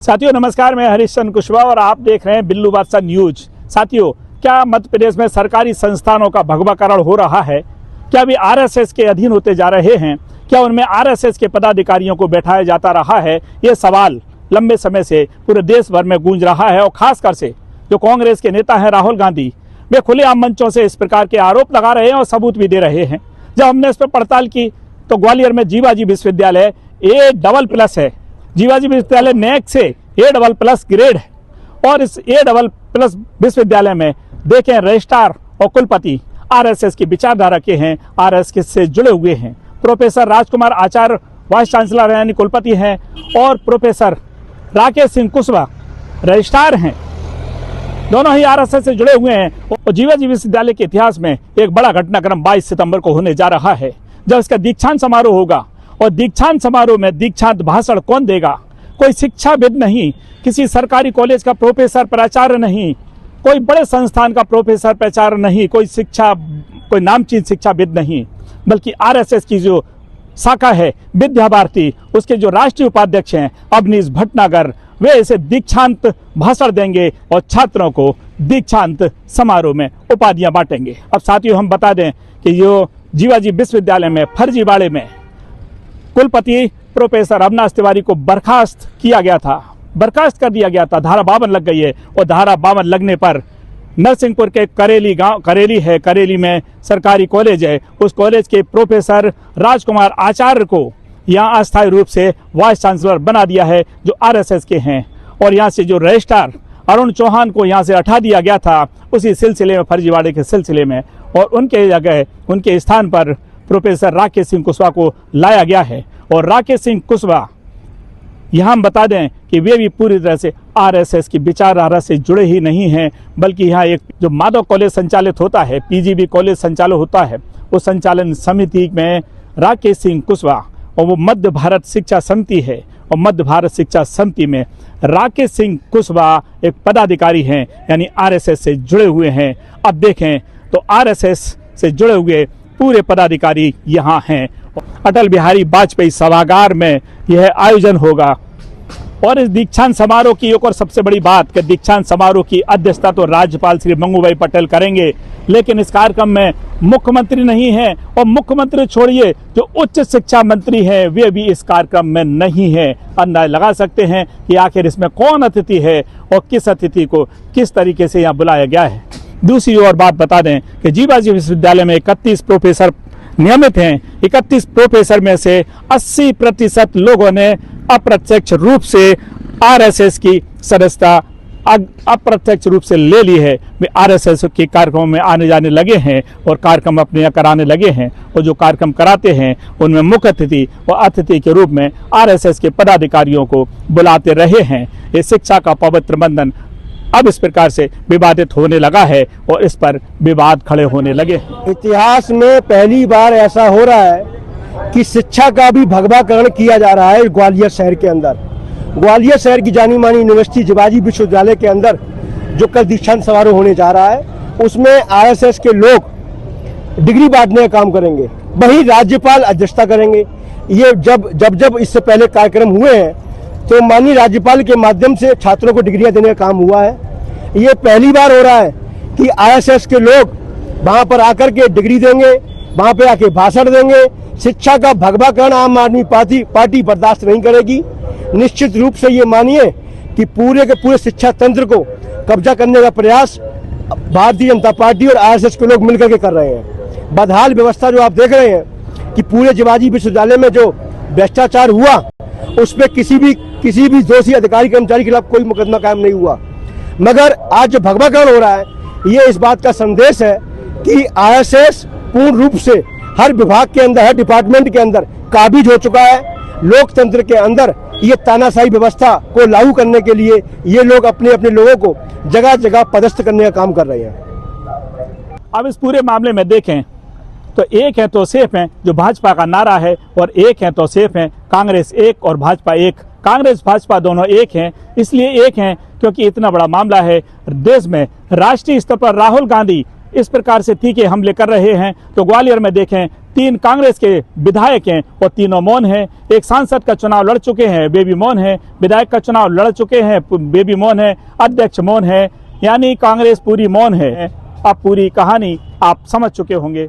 साथियों नमस्कार, मैं हरीशचंद्र कुशवाहा और आप देख रहे हैं बिल्लू बादशाह न्यूज। साथियों, क्या मध्य प्रदेश में सरकारी संस्थानों का भगवाकरण हो रहा है? क्या वे आरएसएस के अधीन होते जा रहे हैं? क्या उनमें आरएसएस के पदाधिकारियों को बैठाया जाता रहा है? ये सवाल लंबे समय से पूरे देश भर में गूंज रहा है और खासकर से जो कांग्रेस के नेता हैं राहुल गांधी, वे खुलेआम मंचों से इस प्रकार के आरोप लगा रहे हैं और सबूत भी दे रहे हैं। जब हमने इस पर पड़ताल की तो ग्वालियर में जीवाजी विश्वविद्यालय A++ है। जीवाजी विश्वविद्यालय नेक से A++ ग्रेड है और इस A++ विश्वविद्यालय में देखें रजिस्ट्रार और कुलपति आरएसएस की विचारधारा के हैं, आरएसएस से जुड़े हुए हैं। प्रोफेसर राजकुमार आचार्य वाइस चांसलर यानी कुलपति हैं और प्रोफेसर राकेश सिंह कुशवाहा रजिस्ट्रार हैं। दोनों ही आरएसएस से जुड़े हुए हैं और जीवाजी विश्वविद्यालय के इतिहास में एक बड़ा घटनाक्रम 22 सितंबर को होने जा रहा है, जब इसका दीक्षांत समारोह होगा। और दीक्षांत समारोह में दीक्षांत भाषण कौन देगा? कोई शिक्षाविद नहीं, किसी सरकारी कॉलेज का प्रोफेसर प्राचार्य नहीं, कोई बड़े संस्थान का प्रोफेसर प्राचार्य नहीं, कोई नामचीन शिक्षाविद नहीं, बल्कि आरएसएस की जो शाखा है विद्या भारती, उसके जो राष्ट्रीय उपाध्यक्ष हैं अवनीश भटनागर, वे इसे दीक्षांत भाषण देंगे और छात्रों को दीक्षांत समारोह में उपाधियां बांटेंगे। अब साथियों, हम बता दें कि जो जीवाजी विश्वविद्यालय में फर्जीवाड़े में कुलपति प्रोफेसर अविनाश तिवारी को बर्खास्त कर दिया गया था। धारा 52 लग गई है और धारा 52 लगने पर नरसिंहपुर के करेली में सरकारी कॉलेज है, उस कॉलेज के प्रोफेसर राजकुमार आचार्य को यहाँ अस्थायी रूप से वाइस चांसलर बना दिया है जो आरएसएस के हैं। और यहाँ से जो रजिस्ट्रार अरुण चौहान को यहाँ से हटा दिया गया था उसी सिलसिले में, फर्जीवाड़े के सिलसिले में, और उनके जगह उनके स्थान पर प्रोफेसर राकेश सिंह कुशवाहा को लाया गया है। और राकेश सिंह कुशवाहा, यहाँ हम बता दें कि वे भी पूरी तरह से आरएसएस की विचारधारा से जुड़े ही नहीं हैं, बल्कि यहाँ एक जो माधव कॉलेज संचालित होता है, पीजीबी कॉलेज संचालित होता है, उस संचालन समिति में राकेश सिंह कुशवाहा और वो मध्य भारत शिक्षा समिति है, और मध्य भारत शिक्षा समिति में राकेश सिंह कुशवाहा एक पदाधिकारी हैं, यानी आरएसएस से जुड़े हुए हैं। अब देखें तो आरएसएस से जुड़े हुए पूरे पदाधिकारी यहाँ हैं। अटल बिहारी वाजपेयी सभागार में यह आयोजन होगा। और इस दीक्षांत समारोह की एक और सबसे बड़ी बात कि दीक्षांत समारोह की अध्यक्षता तो राज्यपाल श्री मंगूभाई पटेल करेंगे, लेकिन इस कार्यक्रम में मुख्यमंत्री नहीं है, और मुख्यमंत्री छोड़िए जो उच्च शिक्षा मंत्री हैं वे भी इस कार्यक्रम में नहीं है। अंदाजा लगा सकते हैं कि आखिर इसमें कौन अतिथि है और किस अतिथि को किस तरीके से यहाँ बुलाया गया है। दूसरी ओर बात बता दें कि जीवाजी विश्वविद्यालय में 31 प्रोफेसर नियमित हैं। 31 प्रोफेसर में से 80% लोगों ने अप्रत्यक्ष रूप से आरएसएस की सदस्यता अप्रत्यक्ष रूप से ले ली है। वे आरएसएस के कार्यक्रमों में आने जाने लगे हैं और कार्यक्रम अपने यहाँ कराने लगे हैं, और जो कार्यक्रम कराते हैं उनमें मुख्य अतिथि और अतिथि के रूप में आरएसएस के पदाधिकारियों को बुलाते रहे हैं। ये शिक्षा का पवित्र बंधन अब इस प्रकार से विवादित होने लगा है और इस पर विवाद खड़े होने लगे। इतिहास में पहली बार ऐसा हो रहा है कि शिक्षा का भी भगवाकरण किया जा रहा है। ग्वालियर शहर के अंदर, ग्वालियर शहर की जानी मानी यूनिवर्सिटी जीवाजी विश्वविद्यालय के अंदर जो कल दीक्षांत समारोह होने जा रहा है, उसमें आरएसएस के लोग डिग्री बांटने का काम करेंगे, वहीं राज्यपाल अध्यक्षता करेंगे। ये जब इससे पहले कार्यक्रम हुए हैं तो माननीय राज्यपाल के माध्यम से छात्रों को डिग्रियां देने का काम हुआ है। ये पहली बार हो रहा है कि आरएसएस के लोग वहां पर आकर के डिग्री देंगे, वहां पे आके भाषण देंगे। शिक्षा का भगवाकरण आम आदमी पार्टी बर्दाश्त नहीं करेगी। निश्चित रूप से ये मानिए कि पूरे के पूरे शिक्षा तंत्र को कब्जा करने का प्रयास भारतीय जनता पार्टी और आरएसएस के लोग मिलकर के कर रहे हैं। बदहाल व्यवस्था जो आप देख रहे हैं कि पूरे जीवाजी विश्वविद्यालय में जो भ्रष्टाचार हुआ, उसमें किसी भी दोषी अधिकारी कर्मचारी के खिलाफ कोई मुकदमा कायम नहीं हुआ, मगर आज जो भगवाकरण हो रहा है ये इस बात का संदेश है कि आरएसएस पूर्ण रूप से हर विभाग के अंदर, हर डिपार्टमेंट के अंदर काबिज हो चुका है। लोकतंत्र के अंदर ये तानाशाही व्यवस्था को लागू करने के लिए ये लोग अपने अपने लोगों को जगह जगह पदस्थ करने का काम कर रहे हैं। अब इस पूरे मामले में देखें तो एक है तो सेफ है जो भाजपा का नारा है, और एक है तो सेफ है कांग्रेस एक और भाजपा एक। कांग्रेस भाजपा दोनों एक हैं, इसलिए एक हैं क्योंकि इतना बड़ा मामला है। देश में राष्ट्रीय स्तर पर राहुल गांधी इस प्रकार से तीखे हमले कर रहे हैं। तो ग्वालियर में देखें 3 कांग्रेस के विधायक हैं और तीनों मौन हैं। एक सांसद का चुनाव लड़ चुके हैं, बेबी मौन है। विधायक का चुनाव लड़ चुके हैं, बेबी मौन है। अध्यक्ष मौन है, यानी कांग्रेस पूरी मौन है। अब पूरी कहानी आप समझ चुके होंगे।